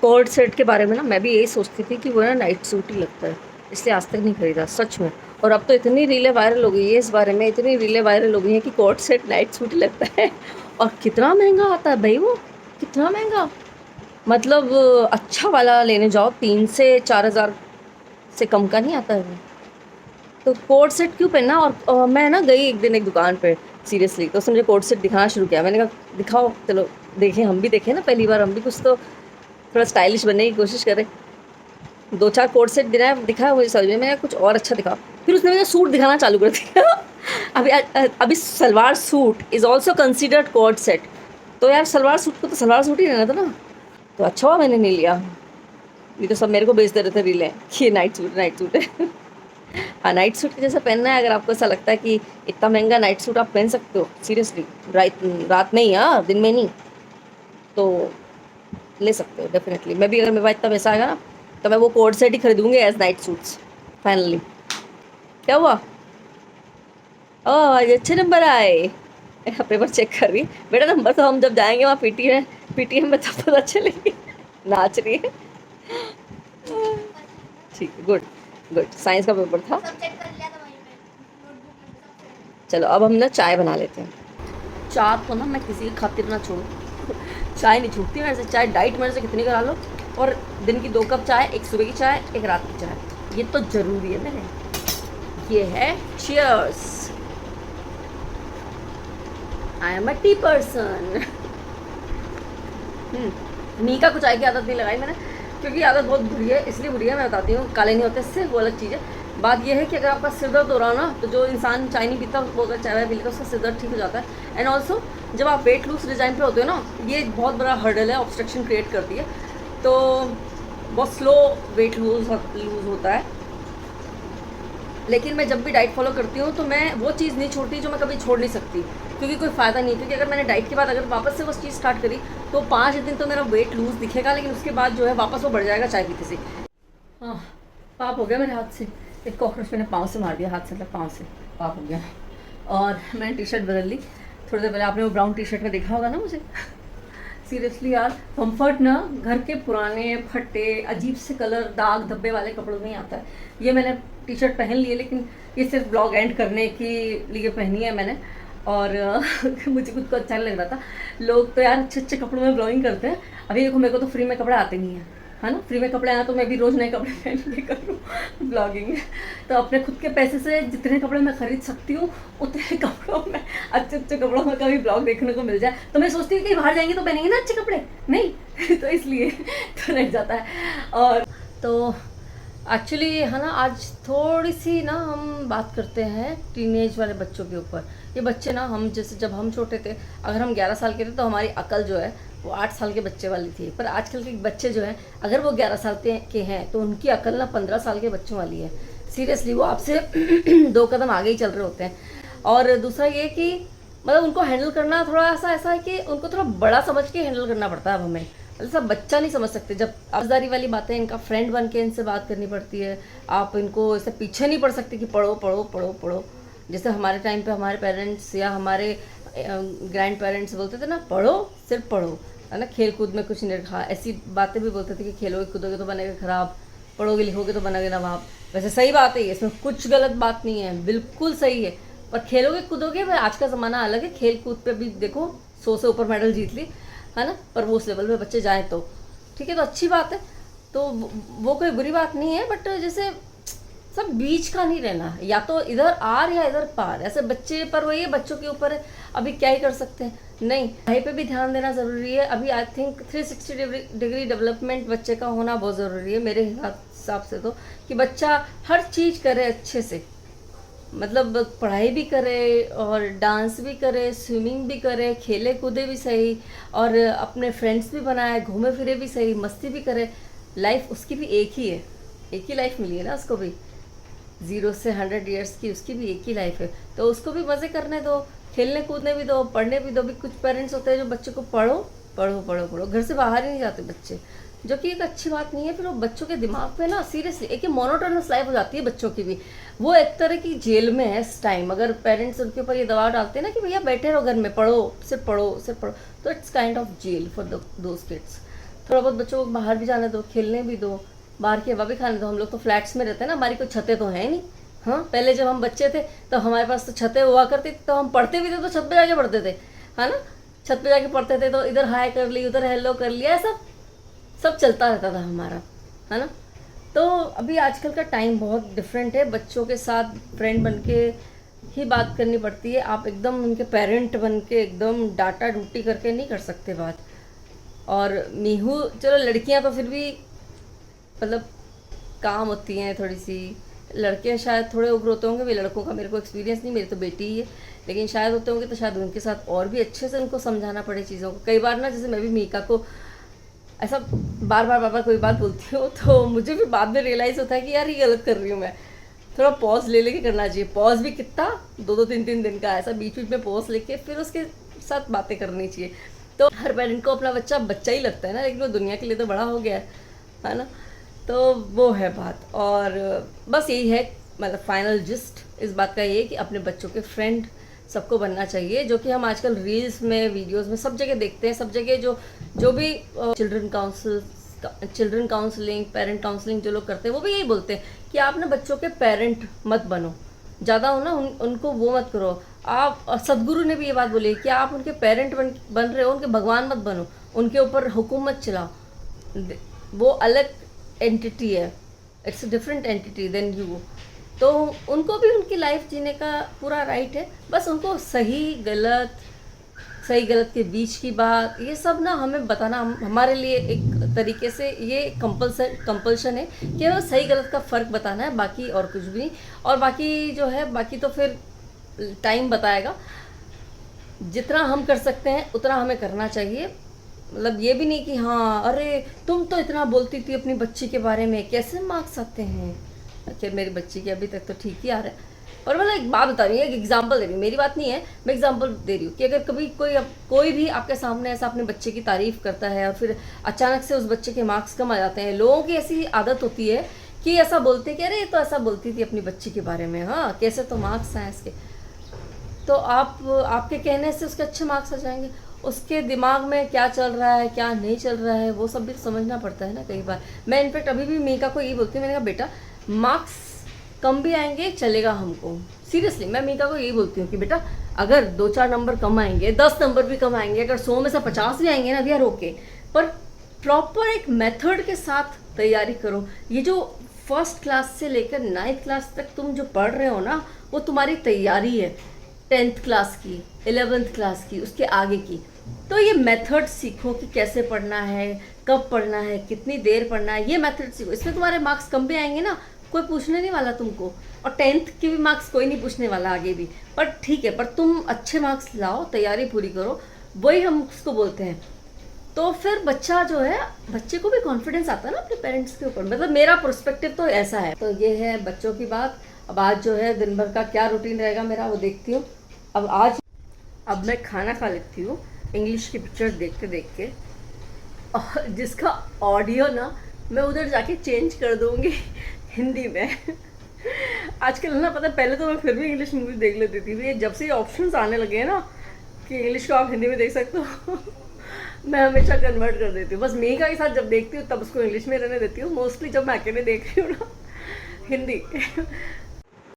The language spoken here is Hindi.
कोर्ड सेट के बारे में ना मैं भी यही सोचती थी कि वो ना नाइट सूट ही लगता है, इसलिए आज तक नहीं खरीदा सच में। और अब तो इतनी रीलें वायरल हो गई है इस बारे में, इतनी रीलें वायरल हो गई हैं कि कोर्ड सेट नाइट सूट ही लगता है। और कितना महंगा आता है भाई वो, कितना महंगा। मतलब अच्छा वाला लेने जाओ 3 से 4 हज़ार से कम का नहीं आता है वो। तो कोट सेट क्यों पहनना। और मैं ना गई एक दिन एक दुकान पे सीरियसली, तो उसने मुझे कोट सेट दिखाना शुरू किया। मैंने कहा दिखाओ, चलो देखें, हम भी देखें ना, पहली बार हम भी कुछ तो थोड़ा स्टाइलिश बनने की कोशिश करें। 2-4 कोट सेट दिखाया मुझे समझ में, मैं कुछ और अच्छा दिखाओ। फिर उसने मुझे सूट दिखाना चालू कर दिया। अभी salwar suit is also considered coat set. तो यार सलवार सूट को तो सलवार सूट ही रहना था ना। तो अच्छा हुआ मैंने नहीं लिया, ये तो सब मेरे को बेच दे रहे थे रीलें कि नाइट सूट नाइट सूट है। हाँ, नाइट सूट के जैसा पहनना है, अगर आपको ऐसा लगता है कि इतना महंगा नाइट सूट आप पहन सकते हो सीरियसली, रात में ही, हाँ दिन में नहीं, तो ले सकते हो डेफिनेटली। मैं भी अगर मेरे पास इतना पैसा आएगा ना तो मैं वो कोट सेट ही खरीदूंगी एज नाइट सूट्स फाइनली। क्या हुआ? ओह, ये अच्छे नंबर आए। पेपर चेक कर रही है बेटा, नंबर तो हम जब जाएंगे वहाँ पीटीएम में तब पता चलेगी। नाच रही है। ठीक है, गुड गुड। साइंस का पेपर था। चलो अब हम ना चाय बना लेते हैं। चाय को ना मैं किसी की खातिर ना छोड़ूं। चाय नहीं छूटती मेरे से, चाय डाइट मेरे से कितनी करा लो। और दिन की 2 कप चाय, एक सुबह की चाय, एक रात की चाय, ये तो ज़रूरी है मेरे। ये है cheers, I am a tea person. Mika को चाय की आदत नहीं लगाई मैंने, क्योंकि आदत बहुत बुरी है, इसलिए बुरी है मैं बताती हूँ। काले नहीं होते इससे, वो अलग चीज़ है। बात यह है कि अगर आपका सिर दर्द हो रहा हो ना, तो जो इंसान चाय नहीं पीता वो अगर चाय पी लेता उसका सिर दर्द ठीक हो जाता है। एंड ऑल्सो जब आप वेट लूज डिज़ाइन पे होते हो ना, ये बहुत बड़ा हर्डल है, ऑब्स्ट्रक्शन क्रिएट करती है, तो बहुत स्लो वेट लूज होता है। लेकिन मैं जब भी डाइट फॉलो करती हूँ तो मैं वो चीज़ नहीं छोड़ती जो मैं कभी छोड़ नहीं सकती, क्योंकि कोई फ़ायदा नहीं है। क्योंकि अगर मैंने डाइट के बाद अगर वापस से वो चीज़ स्टार्ट करी तो 5 दिन तो मेरा वेट लूज़ दिखेगा, लेकिन उसके बाद जो है वापस वो बढ़ जाएगा चाय पीते से। हाँ, पाप हो गया मेरे हाथ से। एक कॉकरोच मैंने पाँव से मार दिया, हाथ से मतलब पाँव से पाप हो गया। और मैंने टी शर्ट बदल ली थोड़ी देर पहले, आपने वो ब्राउन टी शर्ट में देखा होगा ना मुझे। सीरियसली यार, कंफर्ट ना घर के पुराने फटे अजीब से कलर दाग धब्बे वाले कपड़ों में ही आता है। ये मैंने टी शर्ट पहन ली है, लेकिन ये सिर्फ ब्लॉग एंड करने के लिए पहनी है मैंने। और मुझे खुद को अच्छा नहीं लग रहा था। लोग तो यार अच्छे अच्छे कपड़ों में ब्लॉगिंग करते हैं, अभी देखो मेरे को तो फ्री में कपड़े आते नहीं हैं, है ना। फ्री में कपड़े आना तो मैं भी रोज़ नए कपड़े पहन के करूँ ब्लॉगिंग। तो अपने खुद के पैसे से जितने कपड़े मैं खरीद सकती हूँ उतने कपड़ों में, अच्छे अच्छे कपड़ों में कभी ब्लॉग देखने को मिल जाए तो मैं सोचती हूँ कि बाहर जाएंगे तो पहनेंगे ना अच्छे कपड़े, नहीं तो इसलिए तो नहीं जाता है। और तो एक्चुअली है ना, आज थोड़ी सी ना हम बात करते हैं टीनेज वाले बच्चों के ऊपर। ये बच्चे ना, हम जैसे जब हम छोटे थे, अगर हम 11 साल के थे तो हमारी अकल जो है वो 8 साल के बच्चे वाली थी। पर आजकल के बच्चे जो हैं, अगर वो 11 साल के हैं तो उनकी अकल ना 15 साल के बच्चों वाली है। सीरियसली वो आपसे 2 कदम आगे ही चल रहे होते हैं। और दूसरा ये कि मतलब उनको हैंडल करना थोड़ा सा ऐसा है कि उनको थोड़ा बड़ा समझ के हैंडल करना पड़ता है अब हमें। मतलब सब बच्चा नहीं समझ सकते। जब समझदारी वाली बातें, इनका फ्रेंड बन के इनसे बात करनी पड़ती है। आप इनको ऐसे पीछे नहीं पड़ सकते कि पढ़ो पढ़ो पढ़ो पढ़ो। जैसे हमारे टाइम पे हमारे पेरेंट्स या हमारे ग्रैंड पेरेंट्स बोलते थे ना, पढ़ो सिर्फ पढ़ो, है ना। खेल कूद में कुछ नहीं रखा, ऐसी बातें भी बोलते थे कि खेलोगे कूदोगे तो बनेगा खराब, पढ़ोगे लिखोगे तो बनोगे नवाब। वैसे सही बात है, इसमें कुछ गलत बात नहीं है, बिल्कुल सही है। पर खेलोगे कूदोगे, भाई आज का ज़माना अलग है, खेल कूद पे भी देखो 100 से ऊपर मेडल जीत ली, है ना। पर वो उस लेवल पे बच्चे जाएँ तो ठीक है, तो अच्छी बात है, तो वो कोई बुरी बात नहीं है। बट जैसे सब बीच का नहीं रहना, या तो इधर आर या इधर पार, ऐसे बच्चे पर वही है, बच्चों के ऊपर है, अभी क्या ही कर सकते हैं। नहीं, पढ़ाई पे भी ध्यान देना ज़रूरी है। अभी आई थिंक 360 डिग्री डेवलपमेंट बच्चे का होना बहुत ज़रूरी है मेरे हिसाब से, तो कि बच्चा हर चीज़ करे अच्छे से, मतलब पढ़ाई भी करे और डांस भी करे, स्विमिंग भी करे, खेले कूदे भी सही, और अपने फ्रेंड्स भी बनाए, घूमे फिरे भी सही, मस्ती भी करे। लाइफ उसकी भी एक ही है, एक ही लाइफ मिली है ना उसको भी, 0 से 100 ईयर्स की उसकी भी एक ही लाइफ है, तो उसको भी मज़े करने दो, खेलने कूदने भी दो, पढ़ने भी दो। भी कुछ पेरेंट्स होते हैं जो बच्चे को पढ़ो पढ़ो पढ़ो पढ़ो, घर से बाहर ही नहीं जाते बच्चे, जो कि एक अच्छी बात नहीं है। फिर वो बच्चों के दिमाग पे ना सीरियसली एक मोनोटोनस लाइफ हो जाती है बच्चों की भी। वो एक तरह की जेल में है इस टाइम, अगर पेरेंट्स उनके ऊपर ये दबाव डालते हैं ना कि भैया बैठे रहो घर में, पढ़ो सिर्फ पढ़ो सिर्फ पढ़ो, तो it's kind of jail for those kids. थोड़ा बहुत बच्चों को बाहर भी जाने दो, खेलने भी दो, बाहर की हवा भी खाने दो। हम लोग तो फ्लैट्स में रहते हैं ना, हमारी कोई छतें तो हैं नहीं। हाँ, पहले जब हम बच्चे थे तो हमारे पास तो छतें हुआ करती थी, तो हम पढ़ते भी थे तो छत पे जाके पढ़ते थे, है ना। छत पे जाके पढ़ते थे तो इधर हाय कर ली, उधर हेलो कर लिया, सब सब चलता रहता था हमारा, है ना। तो अभी आजकल का टाइम बहुत डिफरेंट है, बच्चों के साथ फ्रेंड बन के ही बात करनी पड़ती है। आप एकदम उनके पेरेंट बन के एकदम डाटा डूटी करके नहीं कर सकते बात। और मीहू चलो, लड़कियां तो फिर भी मतलब काम होती हैं थोड़ी सी, लड़के शायद थोड़े उग्र होते होंगे, भी लड़कों का मेरे को एक्सपीरियंस नहीं, मेरी तो बेटी ही है, लेकिन शायद होते होंगे तो शायद उनके साथ और भी अच्छे से उनको समझाना पड़े चीज़ों को। कई बार ना, जैसे मैं भी मीका को ऐसा बार बार कोई बात बोलती हूँ तो मुझे भी बाद में रियलाइज़ होता है कि यार ये गलत कर रही हूँ मैं। थोड़ा पॉज ले लेके करना चाहिए, पॉज भी कितना 2-2 3-3 दिन का, ऐसा बीच बीच में पॉज लेके फिर उसके साथ बातें करनी चाहिए। तो हर पेरेंट को अपना बच्चा बच्चा ही लगता है ना, लेकिन वो दुनिया के लिए तो बड़ा हो गया है ना। तो वो है बात। और बस यही है, मतलब फाइनल जिस्ट इस बात का ये कि अपने बच्चों के फ्रेंड सबको बनना चाहिए, जो कि हम आजकल रील्स में, वीडियोस में सब जगह देखते हैं। सब जगह जो भी चिल्ड्रन काउंसलिंग, पेरेंट काउंसलिंग जो लोग करते हैं, वो भी यही बोलते हैं कि आप ना बच्चों के पेरेंट मत बनो, ज़्यादा हो ना उनको वो मत करो आप। सदगुरु ने भी ये बात बोली कि आप उनके पेरेंट बन रहे हो, उनके भगवान मत बनो, उनके ऊपर हुक्म मत चलाओ। वो अलग एंटिटी है, it's a different entity than you. तो उनको भी उनकी लाइफ जीने का पूरा राइट है, बस उनको सही गलत के बीच की बात, ये सब ना हमें बताना हमारे लिए एक तरीके से ये कंपल्शन है कि हमें सही गलत का फ़र्क बताना है, बाकी और कुछ भी नहीं। और बाकी जो है, बाकी तो फिर टाइम बताएगा। जितना हम कर सकते हैं उतना हमें करना चाहिए। मतलब ये भी नहीं कि हाँ अरे तुम तो इतना बोलती थी अपनी बच्ची के बारे में, कैसे मार्क्स आते हैं। अच्छा, मेरी बच्ची के अभी तक तो ठीक ही आ रहा है। और मतलब एक बात बता रही हूँ, एक एग्जांपल दे रही हूँ, मेरी बात नहीं है, मैं एग्जांपल दे रही हूँ कि अगर कभी कोई भी आपके सामने ऐसा अपने बच्चे की तारीफ़ करता है और फिर अचानक से उस बच्चे के मार्क्स कम आ जाते हैं, लोगों की ऐसी आदत होती है कि ऐसा बोलते हैं कि अरे ये तो ऐसा बोलती थी अपनी बच्ची के बारे में, हाँ कैसे तो मार्क्स आए इसके। तो आपके कहने से उसके अच्छे मार्क्स आ जाएंगे। उसके दिमाग में क्या चल रहा है, क्या नहीं चल रहा है, वो सब भी समझना पड़ता है ना कई बार। मैं इनफेक्ट अभी भी मीका को यही बोलती हूँ, मैंने कहा बेटा मार्क्स कम भी आएंगे चलेगा हमको, सीरियसली मैं मीका को यही बोलती हूँ कि बेटा अगर 2-4 नंबर कम आएंगे, 10 नंबर भी कम आएंगे, अगर 100 में से 50 भी आएंगे ना, वी आर ओके, पर प्रॉपर एक मेथड के साथ तैयारी करो। ये जो फर्स्ट क्लास से लेकर 9th क्लास तक तुम जो पढ़ रहे हो ना, वो तुम्हारी तैयारी है 10th क्लास की, 11th क्लास की, उसके आगे की। तो ये मेथड सीखो कि कैसे पढ़ना है, कब पढ़ना है, कितनी देर पढ़ना है, ये मेथड सीखो। इसमें तुम्हारे मार्क्स कम भी आएंगे ना, कोई पूछने नहीं वाला तुमको, और 10th के भी मार्क्स कोई नहीं पूछने वाला आगे भी, पर ठीक है, पर तुम अच्छे मार्क्स लाओ, तैयारी पूरी करो, वही हम उसको बोलते हैं। तो फिर बच्चा जो है, बच्चे को भी कॉन्फिडेंस आता है ना अपने पेरेंट्स के ऊपर। मतलब मेरा पर्सपेक्टिव तो ऐसा है। तो ये है बच्चों की बात। अब आज जो है दिन भर का क्या रूटीन रहेगा मेरा, वो देखती हूँ। अब मैं खाना खा लेती हूँ इंग्लिश की पिक्चर देखते देख के, और जिसका ऑडियो ना मैं उधर जाके चेंज कर दूँगी हिंदी में। आजकल ना पता है, पहले तो मैं फिर भी इंग्लिश मूवी देख लेती थी, ये जब से ये ऑप्शंस आने लगे हैं ना कि इंग्लिश को आप हिंदी में देख सकते हो मैं हमेशा कन्वर्ट कर देती हूँ। बस मीका के साथ जब देखती हूँ तब उसको इंग्लिश में रहने देती हूँ, मोस्टली जब मैं अकेले देख रही हूँ ना हिंदी